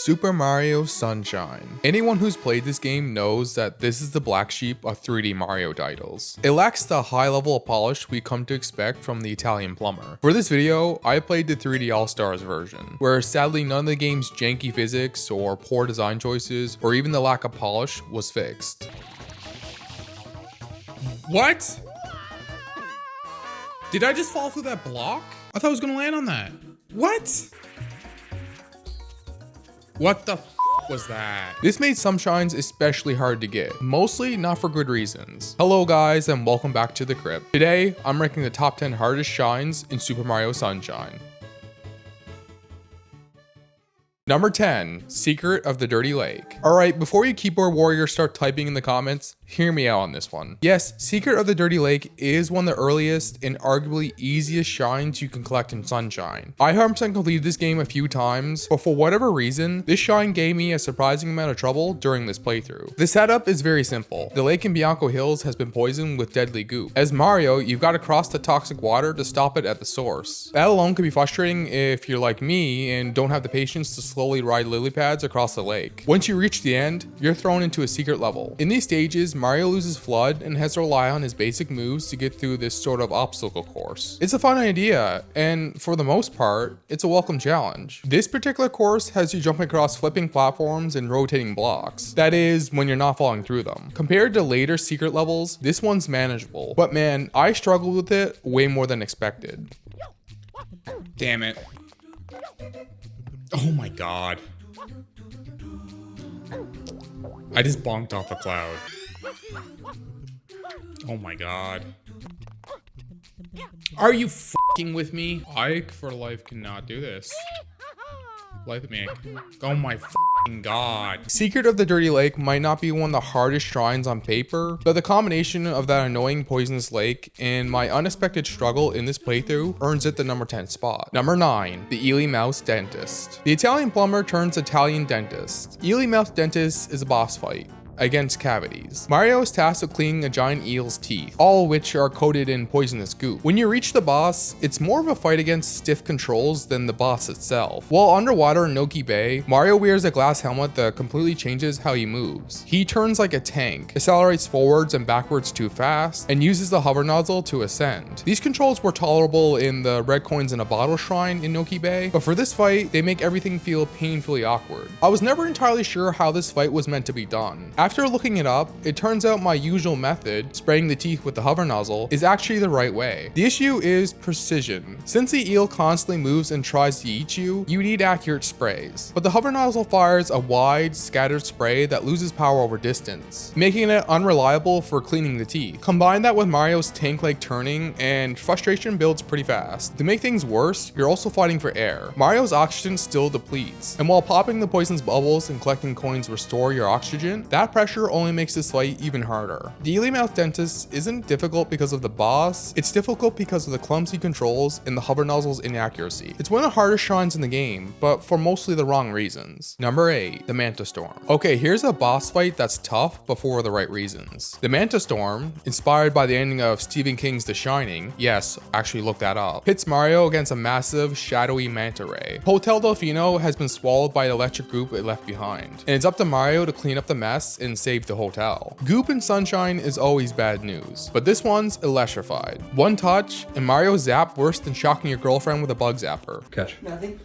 Super Mario Sunshine. Anyone who's played this game knows that this is the black sheep of 3D Mario titles. It lacks the high level of polish we come to expect from the Italian plumber. For this video, I played the 3D All-Stars version, where sadly none of the game's janky physics or poor design choices or even the lack of polish was fixed. What? Did I just fall through that block? I thought I was gonna land on that. What? What the f was that? This made some shines especially hard to get, mostly not for good reasons. Hello guys and welcome back to the Crypt. Today, I'm ranking the top 10 hardest shines in Super Mario Sunshine. Number 10, Secret of the Dirty Lake. Alright, before you keyboard warriors start typing in the comments, hear me out on this one. Yes, Secret of the Dirty Lake is one of the earliest and arguably easiest shines you can collect in Sunshine. I 100% completed this game a few times, but for whatever reason, this shine gave me a surprising amount of trouble during this playthrough. The setup is very simple. The lake in Bianco Hills has been poisoned with deadly goop. As Mario, you've got to cross the toxic water to stop it at the source. That alone can be frustrating if you're like me and don't have the patience to slowly ride lily pads across the lake. Once you reach the end, you're thrown into a secret level. In these stages, Mario loses FLUDD and has to rely on his basic moves to get through this sort of obstacle course. It's a fun idea, and for the most part, it's a welcome challenge. This particular course has you jumping across flipping platforms and rotating blocks. That is, when you're not falling through them. Compared to later secret levels, this one's manageable. But man, I struggled with it way more than expected. Damn it. Oh my god. I just bonked off a cloud. Oh my god. Are you f***ing with me? I for life cannot do this. Life me. Oh my f***ing god. Secret of the Dirty Lake might not be one of the hardest shrines on paper, but the combination of that annoying poisonous lake and my unexpected struggle in this playthrough earns it the number 10 spot. Number 9, the Eely-Mouth Dentist. The Italian plumber turns Italian dentist. Eely-Mouth Dentist is a boss fight against cavities. Mario is tasked with cleaning a giant eel's teeth, all of which are coated in poisonous goop. When you reach the boss, it's more of a fight against stiff controls than the boss itself. While underwater in Noki Bay, Mario wears a glass helmet that completely changes how he moves. He turns like a tank, accelerates forwards and backwards too fast, and uses the hover nozzle to ascend. These controls were tolerable in the red coins in a bottle shrine in Noki Bay, but for this fight, they make everything feel painfully awkward. I was never entirely sure how this fight was meant to be done. After looking it up, it turns out my usual method, spraying the teeth with the hover nozzle, is actually the right way. The issue is precision. Since the eel constantly moves and tries to eat you, you need accurate sprays. But the hover nozzle fires a wide, scattered spray that loses power over distance, making it unreliable for cleaning the teeth. Combine that with Mario's tank-like turning, and frustration builds pretty fast. To make things worse, you're also fighting for air. Mario's oxygen still depletes, and while popping the poison's bubbles and collecting coins restore your oxygen, that pressure only makes this fight even harder. The Eely-Mouth Dentist isn't difficult because of the boss, it's difficult because of the clumsy controls and the hover nozzle's inaccuracy. It's one of the hardest shrines in the game, but for mostly the wrong reasons. Number 8, the Manta Storm. Okay, here's a boss fight that's tough, but for the right reasons. The Manta Storm, inspired by the ending of Stephen King's The Shining, yes, actually look that up, pits Mario against a massive, shadowy manta ray. Hotel Delfino has been swallowed by the electric goop it left behind, and it's up to Mario to clean up the mess and save the hotel. Goop in Sunshine is always bad news, but this one's electrified. One touch, and Mario zapped worse than shocking your girlfriend with a bug zapper. Catch. Nothing.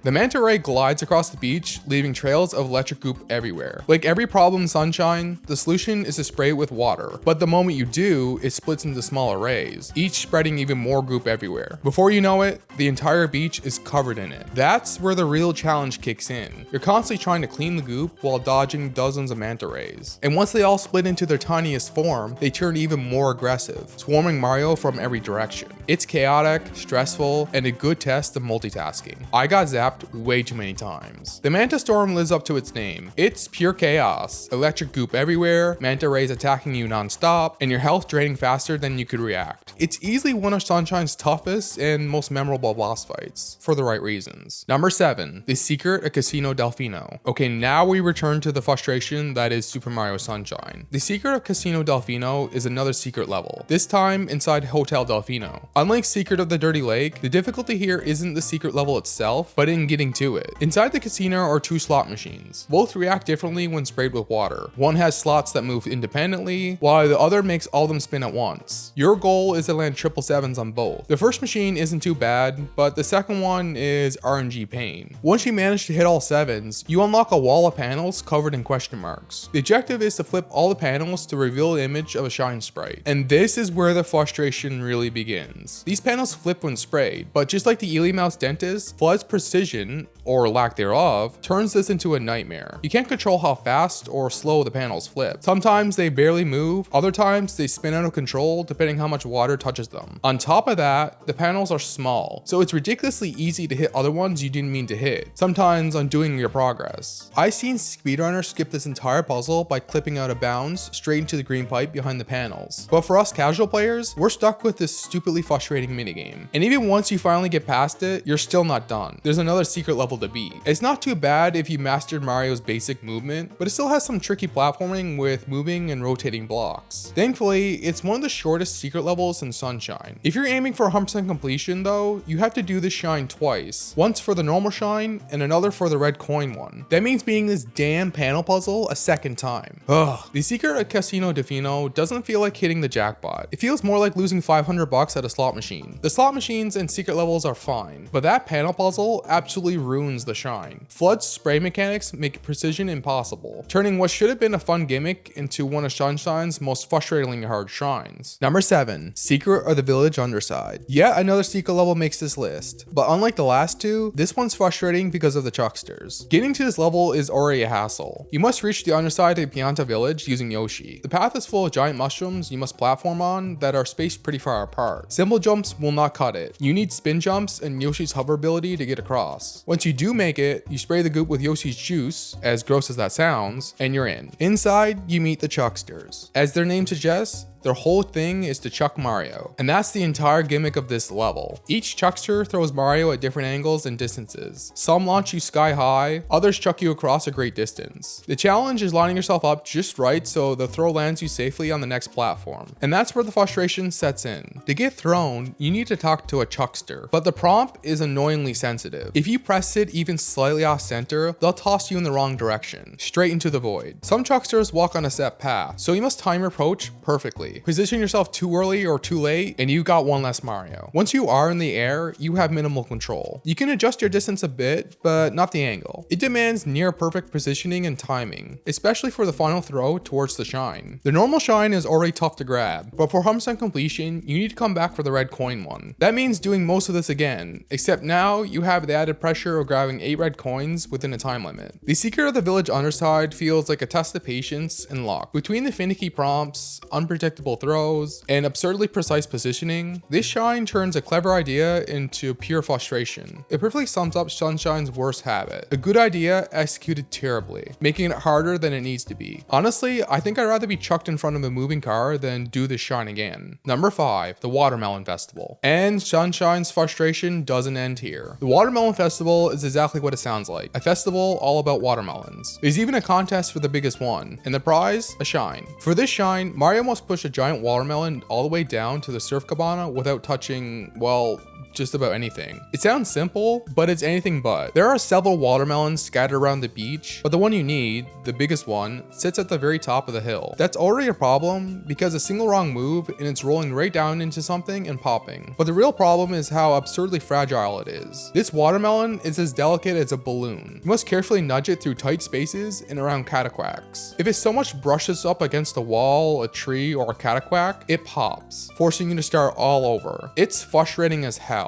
The manta ray glides across the beach, leaving trails of electric goop everywhere. Like every problem in Sunshine, the solution is to spray it with water, but the moment you do, it splits into smaller rays, each spreading even more goop everywhere. Before you know it, the entire beach is covered in it. That's where the real challenge kicks in. You're constantly trying to clean the goop while dodging dozens of manta rays. And once they all split into their tiniest form, they turn even more aggressive, swarming Mario from every direction. It's chaotic, stressful, and a good test of multitasking. I got zapped way too many times. The Manta Storm lives up to its name. It's pure chaos. Electric goop everywhere, manta rays attacking you non-stop, and your health draining faster than you could react. it's easily one of Sunshine's toughest and most memorable boss fights, for the right reasons. Number 7, The Secret of Casino Delfino. Okay, now we return to the frustration that is Super Mario Sunshine. The Secret of Casino Delfino is another secret level, this time inside Hotel Delfino. Unlike Secret of the Dirty Lake, the difficulty here isn't the secret level itself, but in getting to it. Inside the casino are 2 slot machines. Both react differently when sprayed with water. One has slots that move independently, while the other makes all of them spin at once. Your goal is to land 777s on both. The first machine isn't too bad, but the second one is RNG pain. Once you manage to hit all 7s, you unlock a wall of panels covered in question marks. The objective is to flip all the panels to reveal the image of a shine sprite. And this is where the frustration really begins. These panels flip when sprayed, but just like the Eely-Mouth dentist, FLUDD's precision, or lack thereof, turns this into a nightmare. You can't control how fast or slow the panels flip. Sometimes they barely move, other times they spin out of control depending how much water touches them. On top of that, the panels are small, so it's ridiculously easy to hit other ones you didn't mean to hit, sometimes undoing your progress. I've seen speedrunners skip this entire puzzle by clipping out of bounds straight into the green pipe behind the panels. But for us casual players, we're stuck with this stupidly frustrating minigame. And even once you finally get past it, you're still not done. There's another secret level to beat. It's not too bad if you mastered Mario's basic movement, but it still has some tricky platforming with moving and rotating blocks. Thankfully, it's one of the shortest secret levels in Sunshine. If you're aiming for 100% completion though, you have to do this shine twice. Once for the normal shine, and another for the red coin one. That means beating this damn panel puzzle a second time. Ugh. The Secret of Casino Delfino doesn't feel like hitting the jackpot. It feels more like losing $500 at a slot machine. The slot machines and secret levels are fine, but that panel puzzle absolutely ruins the shine. FLUDD's spray mechanics make precision impossible, turning what should have been a fun gimmick into one of Sunshine's most frustratingly hard shrines. Number 7, Secret of the Village Underside. Yet another secret level makes this list, but unlike the last 2, this one's frustrating because of the chucksters. Getting to this level is already a hassle. You must reach the underside of Manta village using Yoshi. The path is full of giant mushrooms you must platform on that are spaced pretty far apart. Simple jumps will not cut it. You need spin jumps and Yoshi's hover ability to get across. Once you do make it, you spray the goop with Yoshi's juice, as gross as that sounds, and you're in. Inside, you meet the chucksters. As their name suggests, their whole thing is to chuck Mario, and that's the entire gimmick of this level. Each chuckster throws Mario at different angles and distances. Some launch you sky high, others chuck you across a great distance. The challenge is lining yourself up just right so the throw lands you safely on the next platform, and that's where the frustration sets in. To get thrown, you need to talk to a chuckster, but the prompt is annoyingly sensitive. If you press it even slightly off center, they'll toss you in the wrong direction, straight into the void. Some chucksters walk on a set path, so you must time your approach perfectly. Position yourself too early or too late, and you got one less Mario. Once you are in the air, you have minimal control. You can adjust your distance a bit, but not the angle. It demands near perfect positioning and timing, especially for the final throw towards the shine. The normal shine is already tough to grab, but for 100% completion, you need to come back for the red coin one. That means doing most of this again, except now you have the added pressure of grabbing 8 red coins within a time limit. The Secret of the Village Underside feels like a test of patience and luck. Between the finicky prompts, unpredictable throws, and absurdly precise positioning, this shine turns a clever idea into pure frustration. It perfectly sums up Sunshine's worst habit: a good idea executed terribly, making it harder than it needs to be. Honestly, I think I'd rather be chucked in front of a moving car than do this shine again. Number 5, the Watermelon Festival. And Sunshine's frustration doesn't end here. The Watermelon Festival is exactly what it sounds like: a festival all about watermelons. There's even a contest for the biggest one, and the prize, a shine. For this shine, Mario must push a giant watermelon all the way down to the surf cabana without touching, well, just about anything. It sounds simple, but it's anything but. There are several watermelons scattered around the beach, but the one you need, the biggest one, sits at the very top of the hill. That's already a problem because a single wrong move and it's rolling right down into something and popping. But the real problem is how absurdly fragile it is. This watermelon is as delicate as a balloon. You must carefully nudge it through tight spaces and around cataquacks. If it so much brushes up against a wall, a tree, or a cataquack, it pops, forcing you to start all over. It's frustrating as hell.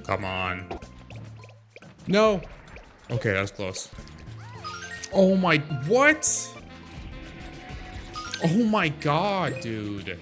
Come on. No. Okay, that was close. Oh my, what? Oh my god, dude.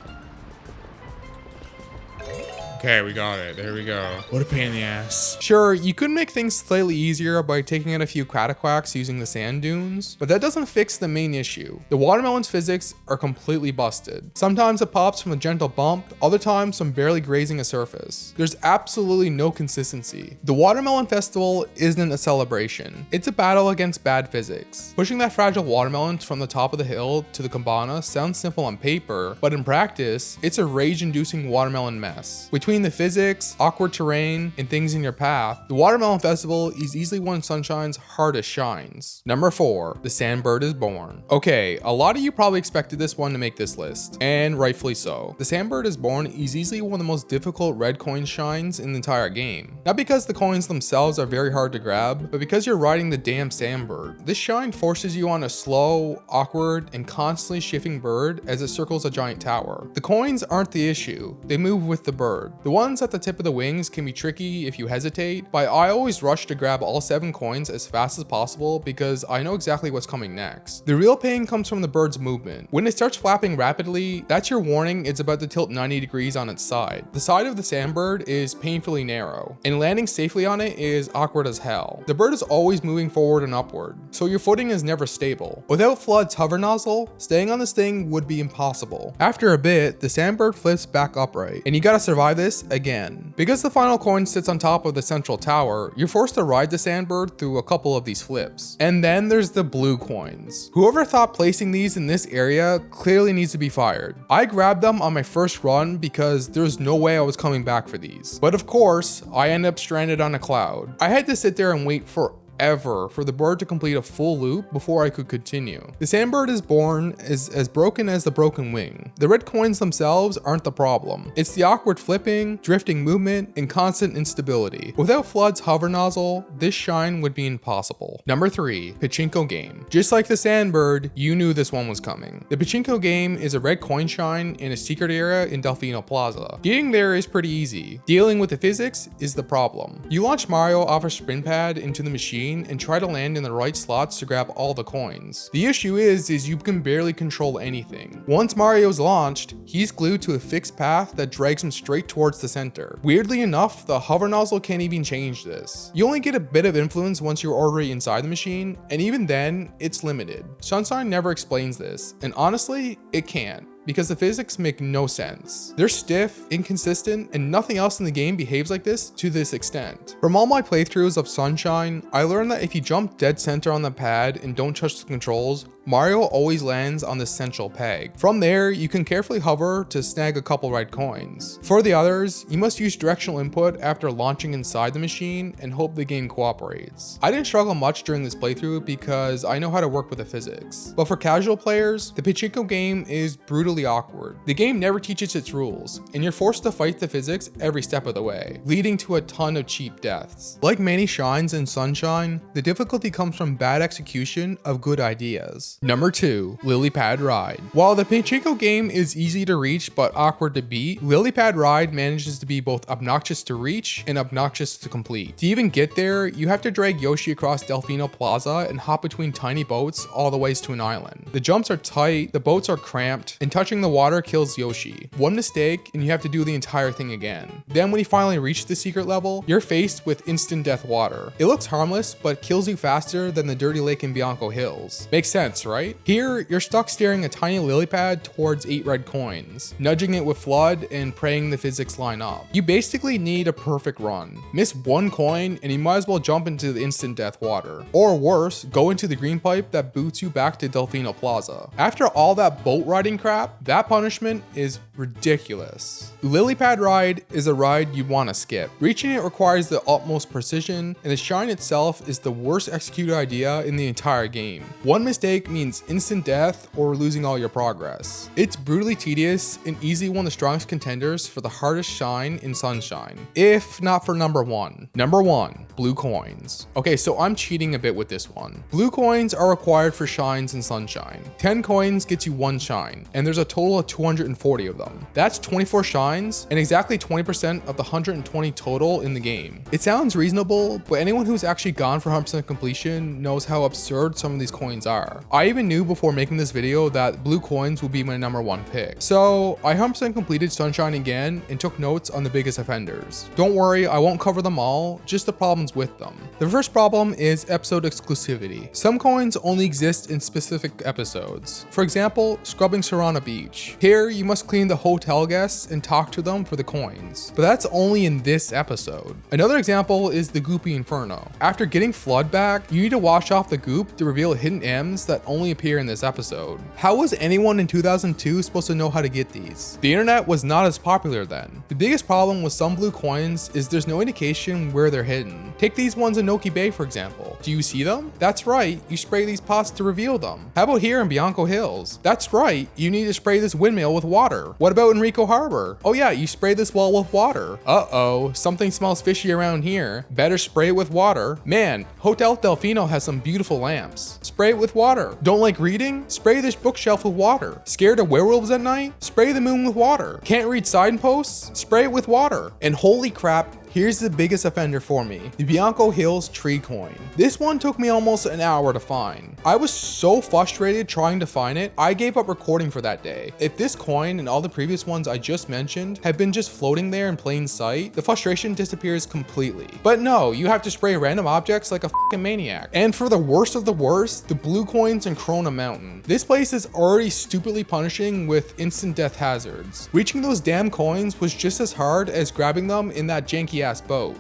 Okay, we got it. There we go. What a pain in the ass. Sure, you could make things slightly easier by taking out a few cataquacks using the sand dunes, but that doesn't fix the main issue. The watermelon's physics are completely busted. Sometimes it pops from a gentle bump, other times from barely grazing a surface. There's absolutely no consistency. The Watermelon Festival isn't a celebration. It's a battle against bad physics. Pushing that fragile watermelon from the top of the hill to the cabana sounds simple on paper, but in practice, it's a rage-inducing watermelon mess. Between the physics, awkward terrain, and things in your path, the Watermelon Festival is easily one of Sunshine's hardest shines. Number 4, the Sandbird is born. Okay, a lot of you probably expected this one to make this list, and rightfully so. The Sandbird is born is easily one of the most difficult red coin shines in the entire game. Not because the coins themselves are very hard to grab, but because you're riding the damn Sandbird. This shine forces you on a slow, awkward, and constantly shifting bird as it circles a giant tower. The coins aren't the issue, they move with the bird. The ones at the tip of the wings can be tricky if you hesitate, but I always rush to grab all 7 coins as fast as possible because I know exactly what's coming next. The real pain comes from the bird's movement. When it starts flapping rapidly, that's your warning it's about to tilt 90 degrees on its side. The side of the Sandbird is painfully narrow, and landing safely on it is awkward as hell. The bird is always moving forward and upward, so your footing is never stable. Without Flood's hover nozzle, staying on this thing would be impossible. After a bit, the Sandbird flips back upright, and you gotta survive this again. Because the final coin sits on top of the central tower, you're forced to ride the Sandbird through a couple of these flips. And then there's the blue coins. Whoever thought placing these in this area clearly needs to be fired. I grabbed them on my first run because there's no way I was coming back for these. But of course, I ended up stranded on a cloud. I had to sit there and wait forever for the bird to complete a full loop before I could continue. The Sandbird is born as broken as the broken wing. The red coins themselves aren't the problem. It's the awkward flipping, drifting movement, and constant instability. Without Flood's hover nozzle, this shine would be impossible. Number 3, Pachinko game. Just like the Sandbird, you knew this one was coming. The Pachinko game is a red coin shine in a secret area in Delfino Plaza. Getting there is pretty easy. Dealing with the physics is the problem. You launch Mario off a spin pad into the machine and try to land in the right slots to grab all the coins. The issue is you can barely control anything. Once Mario's launched, he's glued to a fixed path that drags him straight towards the center. Weirdly enough, the hover nozzle can't even change this. You only get a bit of influence once you're already inside the machine, and even then, it's limited. Sunshine never explains this, and honestly, it can't, because the physics make no sense. They're stiff, inconsistent, and nothing else in the game behaves like this to this extent. From all my playthroughs of Sunshine, I learned that if you jump dead center on the pad and don't touch the controls, Mario always lands on the central peg. From there, you can carefully hover to snag a couple red coins. For the others, you must use directional input after launching inside the machine and hope the game cooperates. I didn't struggle much during this playthrough because I know how to work with the physics. But for casual players, the Pachinko game is brutally awkward. The game never teaches its rules, and you're forced to fight the physics every step of the way, leading to a ton of cheap deaths. Like many shines in Sunshine, the difficulty comes from bad execution of good ideas. Number 2, Lily Pad Ride. While the Pachinko game is easy to reach but awkward to beat, Lily Pad Ride manages to be both obnoxious to reach and obnoxious to complete. To even get there, you have to drag Yoshi across Delfino Plaza and hop between tiny boats all the ways to an island. The jumps are tight, the boats are cramped, and touching the water kills Yoshi. One mistake and you have to do the entire thing again. Then when you finally reach the secret level, you're faced with instant death water. It looks harmless but kills you faster than the dirty lake in Bianco Hills. Makes sense, right? Here, you're stuck steering a tiny lily pad towards 8 red coins, nudging it with Flood and praying the physics line up. You basically need a perfect run. Miss one coin and you might as well jump into the instant death water. Or worse, go into the green pipe that boots you back to Delfino Plaza. After all that boat riding crap, that punishment is ridiculous. Lily Pad Ride is a ride you want to skip. Reaching it requires the utmost precision, and the shine itself is the worst executed idea in the entire game. One mistake means instant death or losing all your progress. It's brutally tedious and easily one of the strongest contenders for the hardest shine in Sunshine, if not for number 1. Number 1, blue coins. Okay, so I'm cheating a bit with this one. Blue coins are required for shines in Sunshine. 10 coins gets you 1 shine, and there's a total of 240 of them. That's 24 shines and exactly 20% of the 120 total in the game. It sounds reasonable, but anyone who's actually gone for 100% completion knows how absurd some of these coins are. I I even knew before making this video that blue coins would be my number 1 pick. So I 100% completed Sunshine again and took notes on the biggest offenders. Don't worry, I won't cover them all, just the problems with them. The first problem is episode exclusivity. Some coins only exist in specific episodes. For example, scrubbing Serrana Beach. Here, you must clean the hotel guests and talk to them for the coins, but that's only in this episode. Another example is the Goopy Inferno. After getting Flood back, you need to wash off the goop to reveal hidden M's that only appear in this episode. How was anyone in 2002 supposed to know how to get these? The internet was not as popular then. The biggest problem with some blue coins is there's no indication where they're hidden. Take these ones in Noki Bay for example. Do you see them? That's right, you spray these pots to reveal them. How about here in Bianco Hills? That's right, you need to spray this windmill with water. What about Enrico Harbor? Oh yeah, you spray this wall with water. Uh-oh, something smells fishy around here. Better spray it with water. Man, Hotel Delfino has some beautiful lamps. Spray it with water. Don't like reading? Spray this bookshelf with water. Scared of werewolves at night? Spray the moon with water. Can't read signposts? Spray it with water. And holy crap, here's the biggest offender for me, the Bianco Hills tree coin. This one took me almost an hour to find. I was so frustrated trying to find it, I gave up recording for that day. If this coin and all the previous ones I just mentioned had been just floating there in plain sight, the frustration disappears completely. But no, you have to spray random objects like a fucking maniac. And for the worst of the worst, the blue coins in Corona Mountain. This place is already stupidly punishing with instant death hazards. Reaching those damn coins was just as hard as grabbing them in that janky ass boat.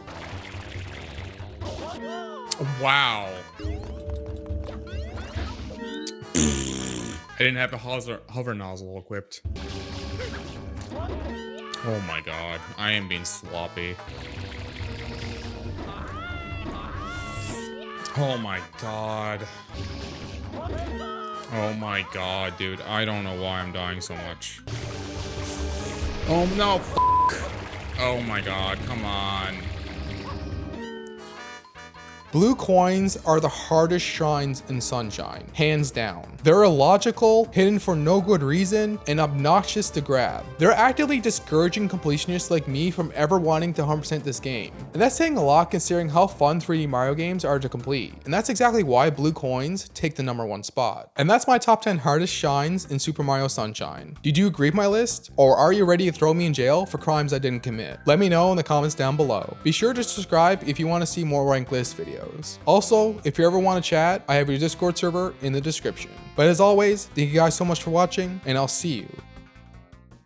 Wow. I didn't have a hover nozzle equipped. Oh my god, I am being sloppy. Oh my god. Oh my god, dude. I don't know why I'm dying so much. Oh no, f***. Oh my god, come on. Blue coins are the hardest shrines in Sunshine, hands down. They're illogical, hidden for no good reason, and obnoxious to grab. They're actively discouraging completionists like me from ever wanting to 100% this game. And that's saying a lot considering how fun 3D Mario games are to complete. And that's exactly why blue coins take the number 1 spot. And that's my top 10 hardest shrines in Super Mario Sunshine. Did you agree with my list? Or are you ready to throw me in jail for crimes I didn't commit? Let me know in the comments down below. Be sure to subscribe if you want to see more ranked list videos. Also, if you ever want to chat, I have your Discord server in the description. But as always, thank you guys so much for watching, and I'll see you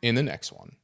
in the next one.